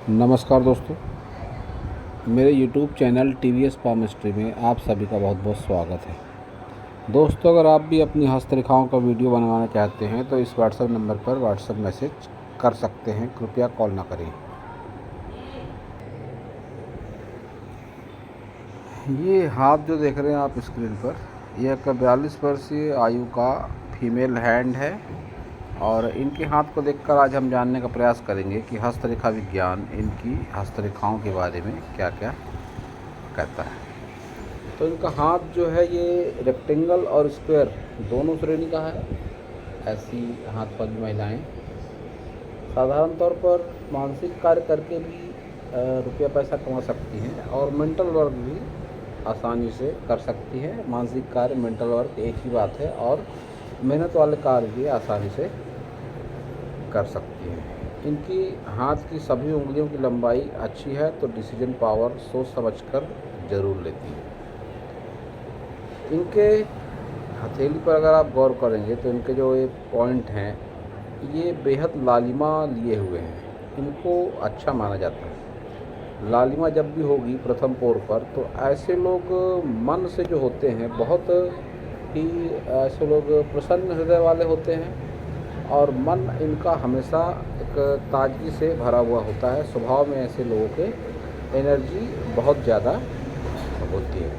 नमस्कार दोस्तों, मेरे YouTube चैनल TVS पामिस्ट्री में आप सभी का बहुत बहुत स्वागत है। दोस्तों, अगर आप भी अपनी हस्तरेखाओं का वीडियो बनवाना चाहते हैं तो इस व्हाट्सएप नंबर पर व्हाट्सएप मैसेज कर सकते हैं, कृपया कॉल ना करें। ये हाथ जो देख रहे हैं आप स्क्रीन पर, यह एक 42 वर्षीय आयु का फीमेल हैंड है और इनके हाथ को देखकर आज हम जानने का प्रयास करेंगे कि हस्तरेखा विज्ञान इनकी हस्तरेखाओं के बारे में क्या क्या कहता है। तो इनका हाथ जो है ये रेक्टेंगल और स्क्वायर दोनों श्रेणी का है। ऐसी हाथ वाली महिलाएं साधारण तौर पर मानसिक कार्य करके भी रुपया पैसा कमा सकती हैं और मेंटल वर्क भी आसानी से कर सकती हैं। मानसिक कार्य, मेंटल वर्क एक ही बात है और मेहनत वाले कार्य भी आसानी से कर सकती हैं। इनकी हाथ की सभी उंगलियों की लंबाई अच्छी है तो डिसीजन पावर सोच समझकर ज़रूर लेती है। इनके हथेली पर अगर आप गौर करेंगे तो इनके जो ये पॉइंट हैं ये बेहद लालिमा लिए हुए हैं। इनको अच्छा माना जाता है। लालिमा जब भी होगी प्रथम पोर पर तो ऐसे लोग मन से जो होते हैं बहुत ही ऐसे लोग प्रसन्न हृदय वाले होते हैं और मन इनका हमेशा एक ताजगी से भरा हुआ होता है। स्वभाव में ऐसे लोगों के एनर्जी बहुत ज़्यादा होती है।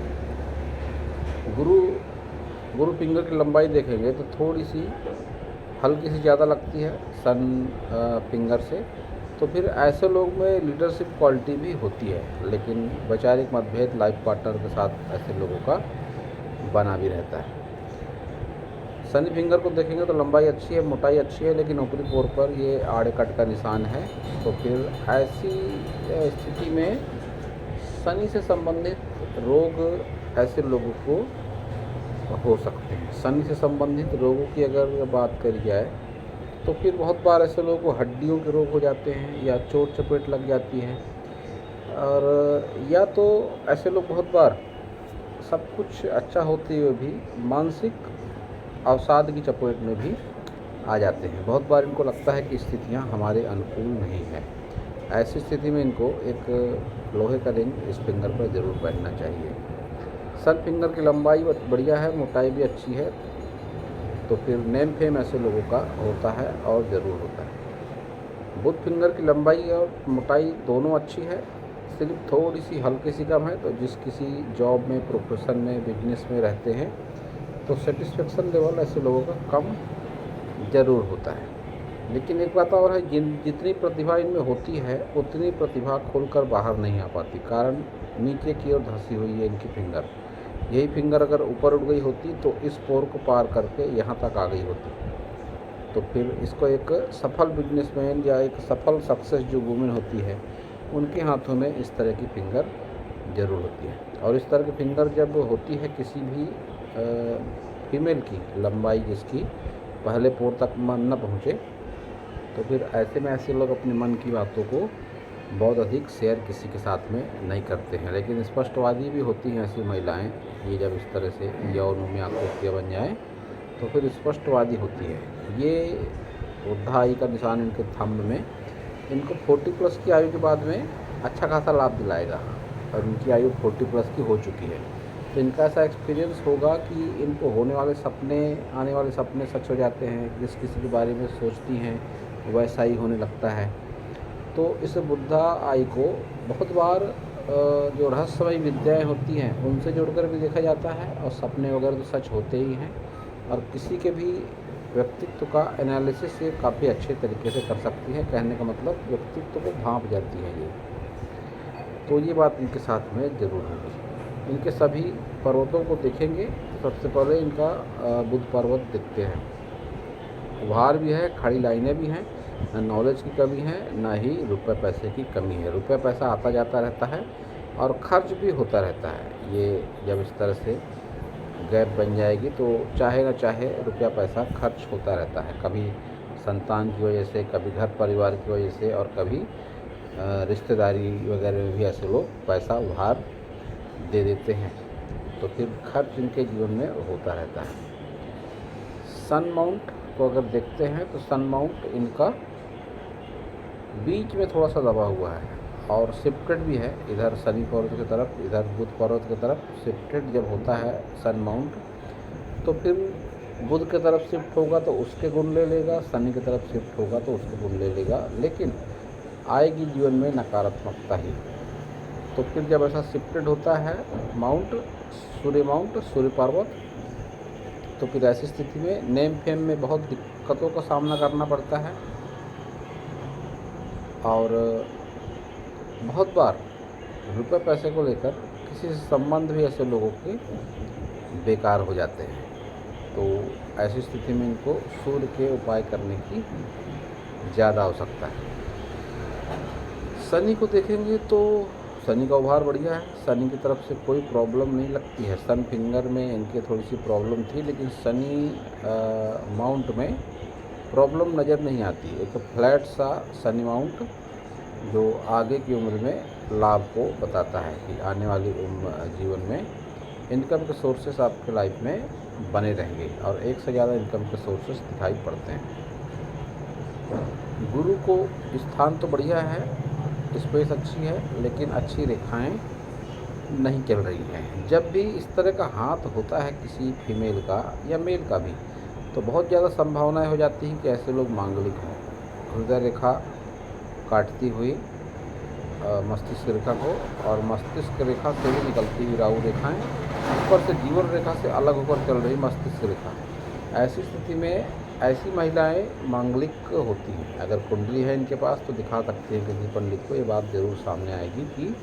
गुरु फिंगर की लंबाई देखेंगे तो थोड़ी सी हल्की सी ज़्यादा लगती है सन फिंगर से। तो फिर ऐसे लोग में लीडरशिप क्वालिटी भी होती है, लेकिन वैचारिक मतभेद लाइफ पार्टनर के साथ ऐसे लोगों का बना भी रहता है। सनी फिंगर को देखेंगे तो लंबाई अच्छी है, मोटाई अच्छी है, लेकिन ऊपरी पोर पर ये आड़े कट का निशान है। तो फिर ऐसी स्थिति में शनि से संबंधित रोग ऐसे लोगों को हो सकते हैं। शनि से संबंधित रोगों की अगर बात करी जाए तो फिर बहुत बार ऐसे लोगों को हड्डियों के रोग हो जाते हैं या चोट चपेट लग जाती है, और या तो ऐसे लोग बहुत बार सब कुछ अच्छा होते हुए भी मानसिक अवसाद की चपेट में भी आ जाते हैं। बहुत बार इनको लगता है कि स्थितियां हमारे अनुकूल नहीं है। ऐसी स्थिति में इनको एक लोहे का रिंग इस फिंगर पर ज़रूर पहनना चाहिए। सन फिंगर की लंबाई बढ़िया है, मोटाई भी अच्छी है। तो फिर नेम फेम ऐसे लोगों का होता है और ज़रूर होता है। बुध फिंगर की लंबाई और मोटाई दोनों अच्छी है, सिर्फ थोड़ी सी हल्की सी कम है। तो जिस किसी जॉब में, प्रोफेशन में, बिजनेस में रहते हैं तो सेटिस्फेक्शन लेवल ऐसे लोगों का कम ज़रूर होता है। लेकिन एक बात और है, जितनी प्रतिभा इनमें होती है उतनी प्रतिभा खुलकर बाहर नहीं आ पाती। कारण नीचे की ओर धंसी हुई है इनकी फिंगर। यही फिंगर अगर ऊपर उठ गई होती तो इस पोर को पार करके यहाँ तक आ गई होती। तो फिर इसको एक सफल बिजनेसमैन या एक सफल सक्सेस जो वुमेन होती है उनके हाथों में इस तरह की फिंगर ज़रूर होती है। और इस तरह की फिंगर जब होती है किसी भी फीमेल की, लंबाई जिसकी पहले पोर तक मन न पहुँचे, तो फिर ऐसे में ऐसे लोग अपने मन की बातों को बहुत अधिक शेयर किसी के साथ में नहीं करते हैं। लेकिन स्पष्टवादी भी होती हैं ऐसी महिलाएं। ये जब इस तरह से यौन में आकृतियाँ बन जाएँ तो फिर स्पष्टवादी होती है। ये वृद्धाई का निशान इनके थंब में इनको 40 प्लस की आयु के बाद में अच्छा खासा लाभ दिलाएगा और इनकी आयु 40 प्लस की हो चुकी है। तो इनका ऐसा एक्सपीरियंस होगा कि इनको होने वाले सपने, आने वाले सपने सच हो जाते हैं। जिस किसी के बारे में सोचती हैं वैसा ही होने लगता है। तो इस बुद्धा आई को बहुत बार जो रहस्यमयी विद्याएं होती हैं उनसे जुड़कर भी देखा जाता है और सपने वगैरह तो सच होते ही हैं। और किसी के भी व्यक्तित्व का एनालिसिस ये काफ़ी अच्छे तरीके से कर सकती है। कहने का मतलब व्यक्तित्व को भांप जाती है ये। तो ये बात इनके साथ में ज़रूर होगी। इनके सभी पर्वतों को देखेंगे तो सबसे पहले इनका बुध पर्वत दिखते हैं। उभार भी है, खड़ी लाइनें भी हैं। न नॉलेज की कमी है, न ही रुपये पैसे की कमी है। रुपया पैसा आता जाता रहता है और खर्च भी होता रहता है। ये जब इस तरह से गैप बन जाएगी तो चाहे न चाहे रुपया पैसा खर्च होता रहता है। कभी संतान की वजह से, कभी घर परिवार की वजह से और कभी रिश्तेदारी वगैरह में भी ऐसे लोग पैसा उधार दे देते हैं। तो फिर खर्च इनके जीवन में होता रहता है। सन माउंट को अगर देखते हैं तो सन माउंट इनका बीच में थोड़ा सा दबा हुआ है और शिफ्टेड भी है, इधर शनि पर्वत की तरफ, इधर बुध पर्वत की तरफ। शिफ्टेड जब होता है सन माउंट तो फिर बुध की तरफ शिफ्ट होगा तो उसके गुण ले लेगा, शनि की तरफ शिफ्ट होगा तो उसके गुण ले लेगा, लेकिन आएगी जीवन में नकारात्मकता ही। तो फिर जब ऐसा शिफ्टेड होता है माउंट, सूर्य पर्वत, तो फिर ऐसी स्थिति में नेम फेम में बहुत दिक्कतों का सामना करना पड़ता है और बहुत बार रुपए पैसे को लेकर किसी से संबंध भी ऐसे लोगों के बेकार हो जाते हैं। तो ऐसी स्थिति में इनको सूर्य के उपाय करने की ज़्यादा आवश्यकता है। शनि को देखेंगे तो शनि का उभार बढ़िया है, शनि की तरफ से कोई प्रॉब्लम नहीं लगती है। सन फिंगर में इनके थोड़ी सी प्रॉब्लम थी, लेकिन शनि माउंट में प्रॉब्लम नज़र नहीं आती। एक फ्लैट सा शनि माउंट जो आगे की उम्र में लाभ को बताता है कि आने वाली जीवन में इनकम के सोर्सेस आपके लाइफ में बने रहेंगे और एक से ज़्यादा इनकम के सोर्सेस दिखाई पड़ते हैं। गुरु को स्थान तो बढ़िया है, स्पेस अच्छी है, लेकिन अच्छी रेखाएं नहीं चल रही हैं। जब भी इस तरह का हाथ होता है किसी फीमेल का या मेल का भी, तो बहुत ज़्यादा संभावनाएं हो जाती हैं कि ऐसे लोग मांगलिक हों। हृदय रेखा काटती हुई मस्तिष्क रेखा को और मस्तिष्क रेखा से भी निकलती हुई राहु रेखाएं, ऊपर से जीवन रेखा से अलग होकर चल रही मस्तिष्क रेखा, ऐसी स्थिति में ऐसी महिलाएं मांगलिक होती हैं। अगर कुंडली है इनके पास तो दिखा सकते हैं किसी पंडित को, ये बात ज़रूर सामने आएगी कि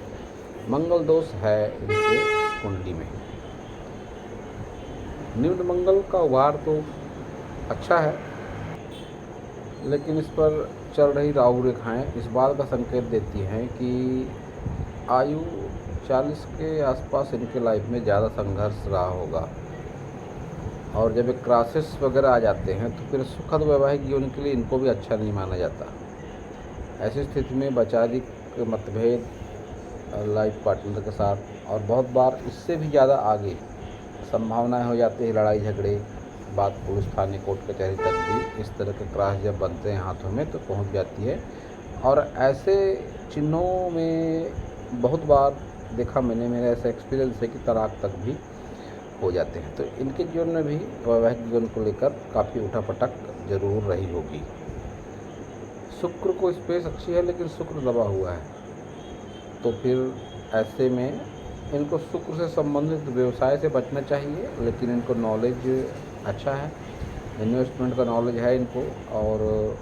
मंगल दोष है इनके कुंडली में। निम्न मंगल का उभार तो अच्छा है, लेकिन इस पर चल रही राहु रेखाएं इस बात का संकेत देती हैं कि आयु 40 के आसपास इनके लाइफ में ज़्यादा संघर्ष रहा होगा और जब एक क्राइसिस वगैरह आ जाते हैं तो फिर सुखद वैवाहिक जीवन के लिए इनको भी अच्छा नहीं माना जाता। ऐसी स्थिति में वैचारिक मतभेद लाइफ पार्टनर के साथ और बहुत बार इससे भी ज़्यादा आगे संभावनाएं हो जाती है लड़ाई झगड़े, बात पुलिस थाने कोर्ट कचहरी तक भी इस तरह के क्रास जब बनते हैं हाथों में तो पहुंच जाती है। और ऐसे चिन्हों में बहुत बार देखा मैंने, मेरा ऐसा एक्सपीरियंस है कि तलाक तक भी हो जाते हैं। तो इनके जीवन में भी वैवाहिक जीवन को लेकर काफ़ी उठापटक जरूर रही होगी। शुक्र को स्पेस अच्छी है, लेकिन शुक्र दबा हुआ है, तो फिर ऐसे में इनको शुक्र से संबंधित व्यवसाय से बचना चाहिए। लेकिन इनको नॉलेज अच्छा है, इन्वेस्टमेंट का नॉलेज है इनको, और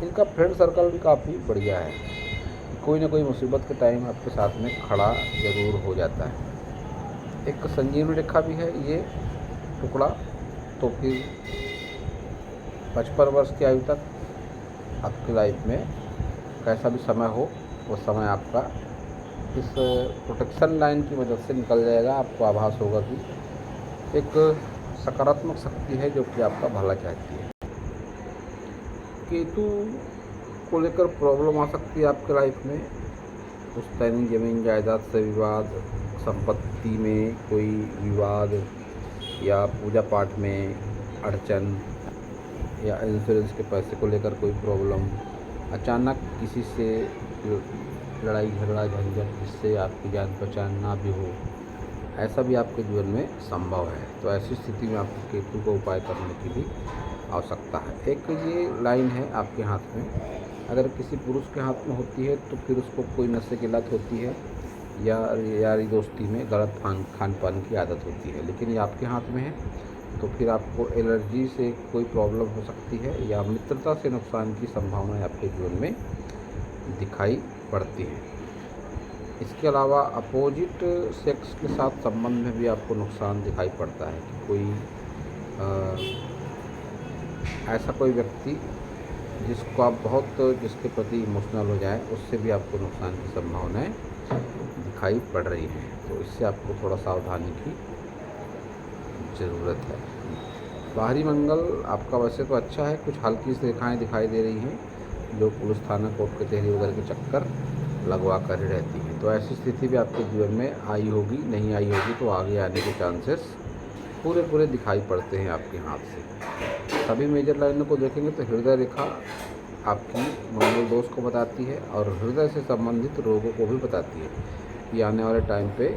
इनका फ्रेंड सर्कल भी काफ़ी बढ़िया है। कोई ना कोई मुसीबत के टाइम आपके साथ में खड़ा ज़रूर हो जाता है। एक संजीवनी रेखा भी है ये टुकड़ा, तो फिर 55 वर्ष की आयु तक आपकी लाइफ में कैसा भी समय हो वो समय आपका इस प्रोटेक्शन लाइन की मदद से निकल जाएगा। आपको आभास होगा कि एक सकारात्मक शक्ति है जो कि आपका भला चाहती है। केतु को लेकर प्रॉब्लम आ सकती है आपके लाइफ में, पुश्तैनी जमीन जायदाद से विवाद, संपत्ति में कोई विवाद या पूजा पाठ में अड़चन या इंश्योरेंस के पैसे को लेकर कोई प्रॉब्लम, अचानक किसी से लड़ाई झगड़ा झंझट जिससे आपकी जान पहचान ना भी हो, ऐसा भी आपके जीवन में संभव है। तो ऐसी स्थिति में आपको केतु को उपाय करने की भी आवश्यकता है। एक ये लाइन है आपके हाथ में, अगर किसी पुरुष के हाथ में होती है तो फिर उसको कोई नशे की लत होती है या यारी दोस्ती में गलत खान पान की आदत होती है। लेकिन ये आपके हाथ में है तो फिर आपको एलर्जी से कोई प्रॉब्लम हो सकती है या मित्रता से नुकसान की संभावनाएं आपके जीवन में दिखाई पड़ती है। इसके अलावा अपोजिट सेक्स के साथ संबंध में भी आपको नुकसान दिखाई पड़ता है कि कोई ऐसा कोई व्यक्ति जिसको आप बहुत जिसके प्रति इमोशनल हो जाए, उससे भी आपको नुकसान की संभावनाएं दिखाई पड़ रही हैं। तो इससे आपको थोड़ा सावधानी की ज़रूरत है। बाहरी मंगल आपका वैसे तो अच्छा है, कुछ हल्की सी रेखाएँ दिखाई दे रही हैं जो पुलिस थाना कोर्ट कचहरी वगैरह के चक्कर लगवा कर ही रहती हैं। तो ऐसी स्थिति भी आपके जीवन में आई होगी, नहीं आई होगी तो आगे आने के चांसेस पूरे दिखाई पड़ते हैं आपके हाथ से। सभी मेजर लाइनों को देखेंगे तो हृदय रेखा आपकी मंगल दोष को बताती है और हृदय से संबंधित रोगों को भी बताती है कि आने वाले टाइम पे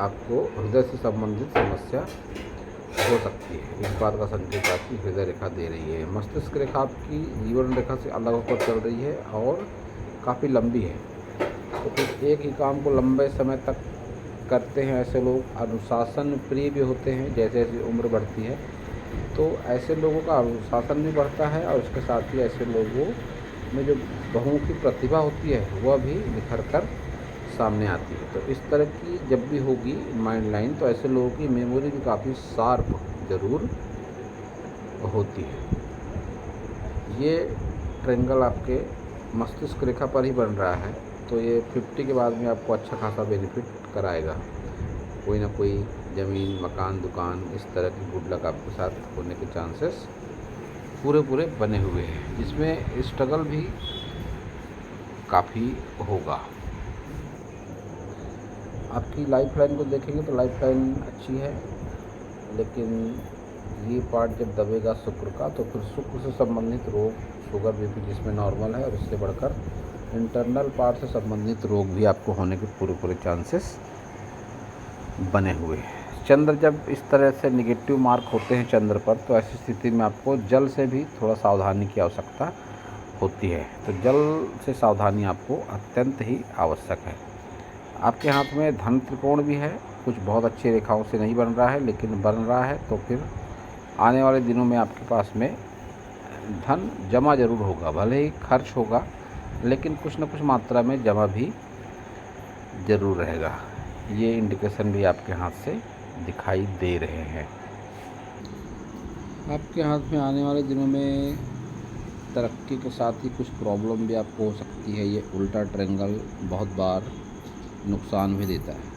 आपको हृदय से संबंधित समस्या हो सकती है। इस बात का संकेत आपकी हृदय रेखा दे रही है। मस्तिष्क रेखा आपकी जीवन रेखा से अलग होकर चल रही है और काफ़ी लंबी है। तो फिर एक ही काम को लंबे समय तक करते हैं ऐसे लोग अनुशासन प्रिय भी होते हैं। जैसे जैसे उम्र बढ़ती है तो ऐसे लोगों का अनुशासन भी बढ़ता है और इसके साथ ही ऐसे लोगों में जो बहुमुखी प्रतिभा होती है वह भी निखर कर सामने आती है। तो इस तरह की जब भी होगी माइंड लाइन तो ऐसे लोगों की मेमोरी भी काफ़ी शार्प ज़रूर होती है। ये ट्रायंगल आपके मस्तिष्क रेखा पर ही बन रहा है तो ये 50 के बाद में आपको अच्छा खासा बेनिफिट कराएगा। कोई ना कोई ज़मीन, मकान, दुकान इस तरह की गुड लक आपके साथ होने के चांसेस पूरे बने हुए हैं, जिसमें स्ट्रगल भी काफ़ी होगा। आपकी लाइफ लाइन को देखेंगे तो लाइफ लाइन अच्छी है, लेकिन ये पार्ट जब दबेगा शुक्र का तो फिर शुक्र से संबंधित रोग, शुगर, बीपी जिसमें नॉर्मल है और इससे बढ़कर इंटरनल पार्ट से संबंधित रोग भी आपको होने के पूरे चांसेस बने हुए हैं। चंद्र जब इस तरह से निगेटिव मार्क होते हैं चंद्र पर तो ऐसी स्थिति में आपको जल से भी थोड़ा सावधानी की आवश्यकता होती है। तो जल से सावधानी आपको अत्यंत ही आवश्यक है। आपके हाथ में धन त्रिकोण भी है, कुछ बहुत अच्छी रेखाओं से नहीं बन रहा है लेकिन बन रहा है, तो फिर आने वाले दिनों में आपके पास में धन जमा ज़रूर होगा। भले ही खर्च होगा लेकिन कुछ न कुछ मात्रा में जमा भी ज़रूर रहेगा। ये इंडिकेशन भी आपके हाथ से दिखाई दे रहे हैं। आपके हाथ में आने वाले दिनों में तरक्की के साथ ही कुछ प्रॉब्लम भी आपको हो सकती है। ये उल्टा ट्रायंगल बहुत बार नुकसान भी देता है।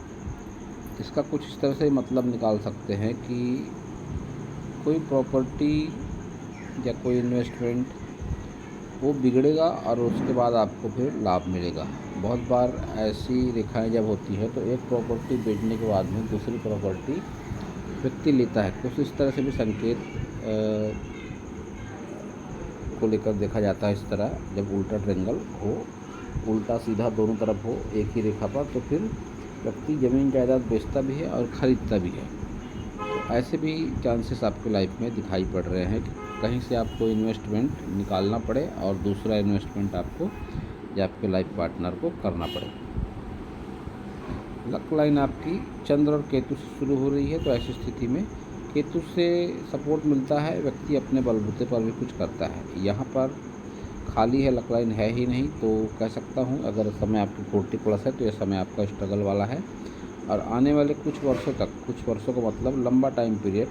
इसका कुछ इस तरह से मतलब निकाल सकते हैं कि कोई प्रॉपर्टी या कोई इन्वेस्टमेंट वो बिगड़ेगा और उसके बाद आपको फिर लाभ मिलेगा। बहुत बार ऐसी रेखाएं जब होती हैं तो एक प्रॉपर्टी बेचने के बाद में दूसरी प्रॉपर्टी व्यक्ति लेता है। कुछ इस तरह से भी संकेत को लेकर देखा जाता है। इस तरह जब उल्टा ट्रायंगल हो, उल्टा सीधा दोनों तरफ हो एक ही रेखा पर, तो फिर व्यक्ति ज़मीन जायदाद बेचता भी है और ख़रीदता भी है। तो ऐसे भी चांसेस आपकी लाइफ में दिखाई पड़ रहे हैं कि कहीं से आपको इन्वेस्टमेंट निकालना पड़े और दूसरा इन्वेस्टमेंट आपको या आपके लाइफ पार्टनर को करना पड़े। लक लाइन आपकी चंद्र और केतु से शुरू हो रही है, तो ऐसी स्थिति में केतु से सपोर्ट मिलता है, व्यक्ति अपने बलबूते पर भी कुछ करता है। यहाँ पर खाली है, लक लाइन है ही नहीं, तो कह सकता हूँ अगर समय आपकी 40+ है तो यह समय आपका स्ट्रगल वाला है। और आने वाले कुछ वर्षों तक, कुछ वर्षों का मतलब लंबा टाइम पीरियड,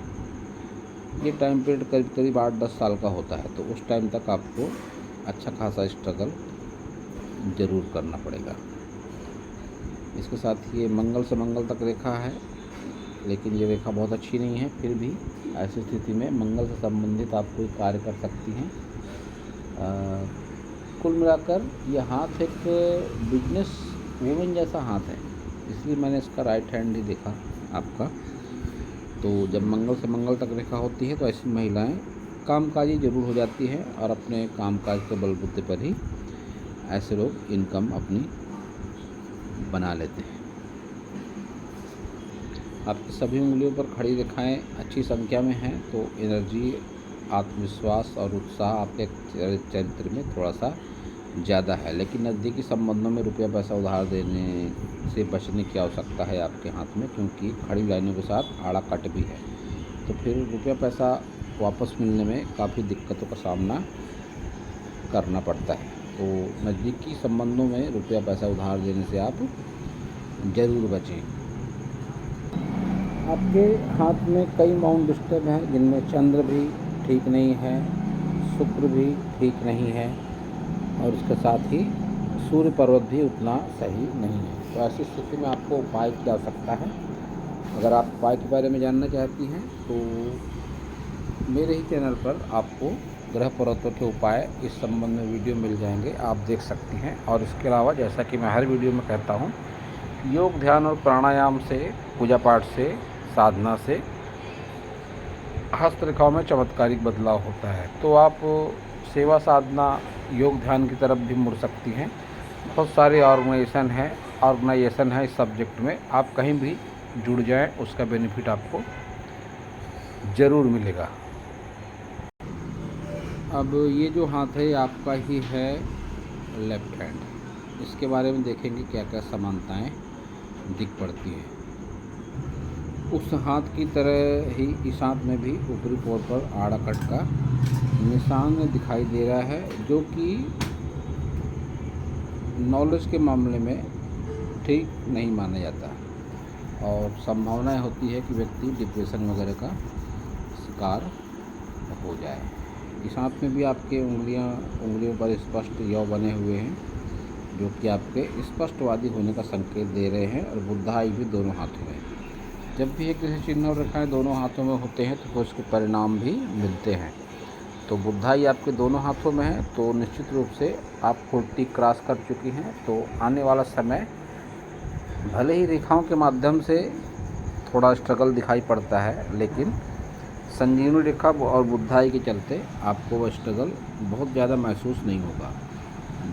ये टाइम पीरियड करीब 8-10 साल का होता है, तो उस टाइम तक आपको अच्छा खासा स्ट्रगल ज़रूर करना पड़ेगा। इसके साथ ये मंगल से मंगल तक रेखा है, लेकिन ये रेखा बहुत अच्छी नहीं है। फिर भी ऐसी स्थिति में मंगल से संबंधित आप कोई कार्य कर सकती हैं। कुल मिलाकर ये हाथ एक बिजनेस वूमेन जैसा हाथ है, इसलिए मैंने इसका राइट हैंड ही देखा आपका। तो जब मंगल से मंगल तक रेखा होती है तो ऐसी महिलाएं कामकाजी ज़रूर हो जाती हैं और अपने कामकाज के बलबूते पर ही ऐसे लोग इनकम अपनी बना लेते हैं। आपकी सभी उंगलियों पर खड़ी रेखाएं अच्छी संख्या में हैं, तो एनर्जी, आत्मविश्वास और उत्साह आपके चरित्र में थोड़ा सा ज़्यादा है। लेकिन नज़दीकी संबंधों में रुपया पैसा उधार देने से बचने की आवश्यकता है आपके हाथ में, क्योंकि खड़ी लाइनों के साथ आड़ा कट भी है। तो फिर रुपया पैसा वापस मिलने में काफ़ी दिक्कतों का सामना करना पड़ता है। तो नज़दीकी संबंधों में रुपया पैसा उधार देने से आप ज़रूर बचें। आपके हाथ में कई माउंट डिस्टर्ब हैं, जिनमें चंद्र भी ठीक नहीं है, शुक्र भी ठीक नहीं है और इसके साथ ही सूर्य पर्वत भी उतना सही नहीं है। तो ऐसी स्थिति में आपको उपाय की आवश्यकता है। अगर आप उपाय के बारे में जानना चाहती हैं तो मेरे ही चैनल पर आपको ग्रह पर्वतों के उपाय इस संबंध में वीडियो मिल जाएंगे, आप देख सकती हैं। और इसके अलावा जैसा कि मैं हर वीडियो में कहता हूँ, योग, ध्यान और प्राणायाम से, पूजा पाठ से, साधना से हस्तरेखाओं में चमत्कारिक बदलाव होता है। तो आप सेवा साधना, योग ध्यान की तरफ भी मुड़ सकती हैं। बहुत सारे ऑर्गेनाइजेशन है इस सब्जेक्ट में, आप कहीं भी जुड़ जाएं, उसका बेनिफिट आपको ज़रूर मिलेगा। अब ये जो हाथ है आपका ही है लेफ्ट हैंड, इसके बारे में देखेंगे क्या क्या समानताएं दिख पड़ती हैं। उस हाथ की तरह ही इस हाथ में भी ऊपरी पोर पर आड़ा कट का निशान दिखाई दे रहा है, जो कि नॉलेज के मामले में ठीक नहीं माना जाता और संभावनाएं होती है कि व्यक्ति डिप्रेशन वगैरह का शिकार हो जाए। इस हाथ में भी आपके उंगलियों पर स्पष्ट यौ बने हुए हैं, जो कि आपके स्पष्टवादी होने का संकेत दे रहे हैं, और बुद्धाई भी दोनों हाथों में। जब भी एक जैसे चिन्ह और रेखाएं दोनों हाथों में होते हैं तो उसके परिणाम भी मिलते हैं। तो बुद्धाई आपके दोनों हाथों में है, तो निश्चित रूप से आप 40 क्रॉस कर चुकी हैं। तो आने वाला समय भले ही रेखाओं के माध्यम से थोड़ा स्ट्रगल दिखाई पड़ता है, लेकिन संजीवनी रेखा और बुद्धाई के चलते आपको वह स्ट्रगल बहुत ज़्यादा महसूस नहीं होगा।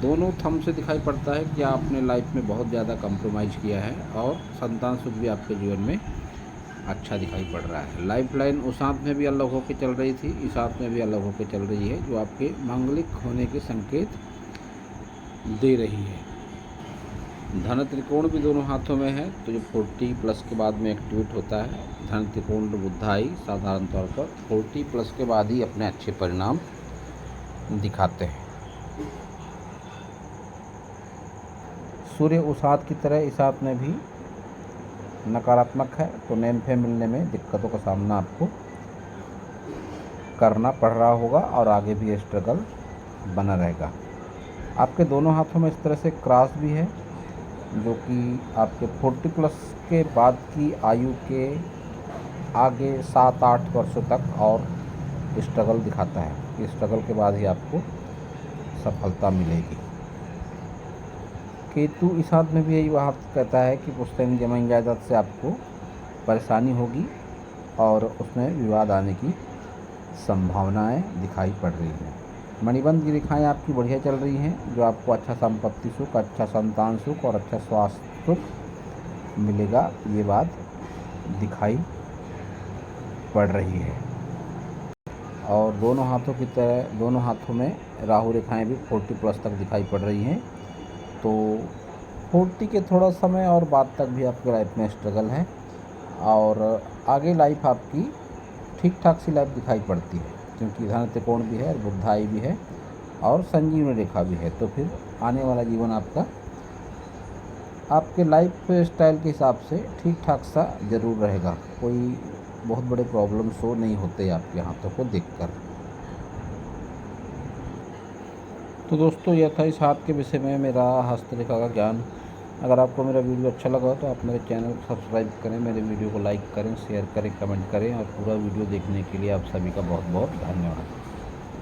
दोनों थंब से दिखाई पड़ता है कि आपने लाइफ में बहुत ज़्यादा कंप्रोमाइज़ किया है और संतान सुख भी आपके जीवन में अच्छा दिखाई पड़ रहा है। लाइफ लाइन उस हाथ में भी अलग होकर चल रही थी, इस हाथ में भी अलग होकर चल रही है, जो आपके मांगलिक होने के संकेत दे रही है। धन त्रिकोण भी दोनों हाथों में है, तो जो 40 प्लस के बाद में एक्टिवेट होता है। धन त्रिकोण बुद्धाई साधारण तौर पर 40 प्लस के बाद ही अपने अच्छे परिणाम दिखाते हैं। सूर्य उस हाथ की तरह इस हाथ में भी नकारात्मक है, तो नेम फेम मिलने में दिक्कतों का सामना आपको करना पड़ रहा होगा और आगे भी ये स्ट्रगल बना रहेगा। आपके दोनों हाथों में इस तरह से क्रॉस भी है, जो कि आपके 40 प्लस के बाद की आयु के आगे 7-8 वर्षों तक और स्ट्रगल दिखाता है। इस स्ट्रगल के बाद ही आपको सफलता मिलेगी। केतु इस हाथ में भी यही बात कहता है कि पुश्तैनी जमीन जायदाद से आपको परेशानी होगी और उसमें विवाद आने की संभावनाएं दिखाई पड़ रही हैं। मणिबंध की रेखाएं आपकी बढ़िया चल रही हैं, जो आपको अच्छा संपत्ति सुख, अच्छा संतान सुख और अच्छा स्वास्थ्य सुख मिलेगा, ये बात दिखाई पड़ रही है। और दोनों हाथों में राहु रेखाएं भी 40 प्लस तक दिखाई पड़ रही हैं। तो 40 के थोड़ा समय और बाद तक भी आपके लाइफ में स्ट्रगल है, और आगे लाइफ आपकी ठीक ठाक सी लाइफ दिखाई पड़ती है, क्योंकि धन त्रिकोण भी है, बुद्धाई भी है और संजीवनी रेखा भी है। तो फिर आने वाला जीवन आपका आपके लाइफ स्टाइल के हिसाब से ठीक ठाक सा ज़रूर रहेगा। कोई बहुत बड़े प्रॉब्लम शो नहीं होते आपके हाथों को देखकर। तो दोस्तों, यह था इस हाथ के विषय में मेरा हस्तरेखा का ज्ञान। अगर आपको मेरा वीडियो अच्छा लगा तो आप मेरे चैनल को सब्सक्राइब करें, मेरे वीडियो को लाइक करें, शेयर करें, कमेंट करें, और पूरा वीडियो देखने के लिए आप सभी का बहुत बहुत धन्यवाद।